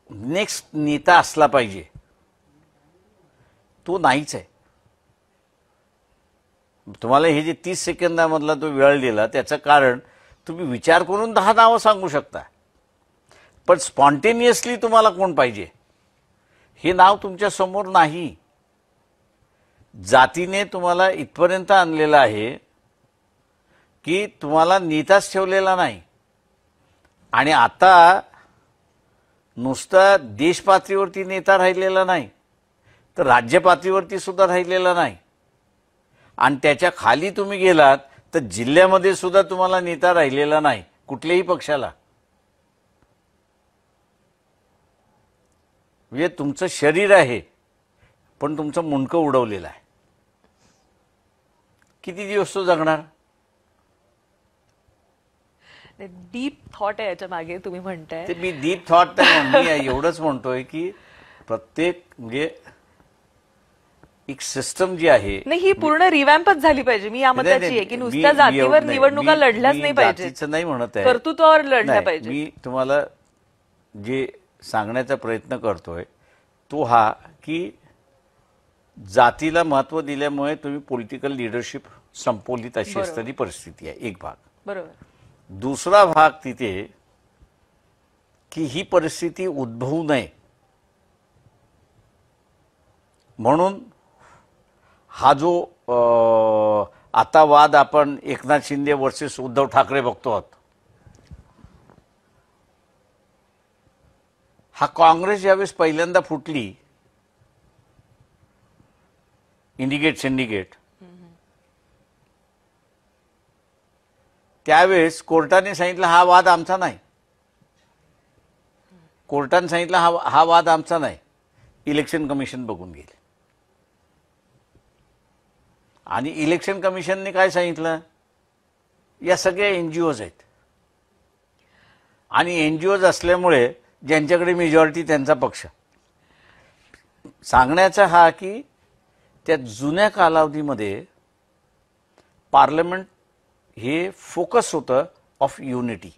Next नेता असला पाहिजे, तो नाहीच आहे. तुम्हाला हे जे 30 सेकंदामधला तो वेळ दिला त्याचं कारण तुम्ही विचार करून 10 नावं सांगू शकता, पण स्पॉन्टेनियसली तुम्हाला कोण पाहिजे हे नाव तुमच्या समोर नाही. जातीने तुम्हाला इथपर्यंत आणलेलं आहे की तुम्हाला नेताच ठेवलेला नाही. आणि आता नुसता देश पातळीवरती नेता राहिलेला नाही, तर राज्य पातळीवरती सुद्धा राहिलेला नाही. आणि त्याच्या खाली तुम्ही गेलात तर जिल्ह्यामध्ये सुद्धा तुम्हाला नेता राहिलेला नाही कुठल्याही पक्षाला. म्हणजे तुमचं शरीर आहे पण तुमचं मुंडकं उडवलेलं आहे. किती दिवस तो जगणार? डीप थॉट आहे याच्या मागे तुम्ही म्हणताय ते. मी डीप थॉट मी एवढंच म्हणतोय की प्रत्येक म्हणजे एक सिस्टम जी आहे नाही, ही पूर्ण रिवॅम्पच झाली पाहिजे. मी या मताची आहे की नुसत्या जातीवर निवडणुका लढल्याच नाही पाहिजेत, नाही म्हणत आहे, कर्तृत्वावर लढल्या पाहिजे. मी तुम्हाला जे सांगण्याचा प्रयत्न करतोय तो हा की जातीला महत्व दिल्यामुळे तुम्ही पॉलिटिकल लिडरशिप संपवलीत अशी असणारी परिस्थिती आहे, एक भाग. बरोबर. दुसरा भाग तिथे की ही परिस्थिती उद्भवू नये म्हणून हा जो आता वाद आपण एकनाथ शिंदे वर्सेस उद्धव ठाकरे बघतो आहोत, हा काँग्रेस ज्यावेळेस पहिल्यांदा फुटली, इंडिकेट सिंडिकेट, त्यावेळेस कोर्टाने सांगितलं हा वाद आमचा नाही. कोर्टाने सांगितलं हा वाद आमचा नाही. इलेक्शन कमिशन बघून गेले. आणि इलेक्शन कमिशनने काय सांगितलं, या सगळ्या एनजीओज आहेत आणि एनजीओज असल्यामुळे ज्यांच्याकडे मेजॉरिटी त्यांचा पक्ष. सांगण्याचा हा की त्या जुन्या कालावधीमध्ये पार्लमेंट हे फोकस होतं ऑफ युनिटी.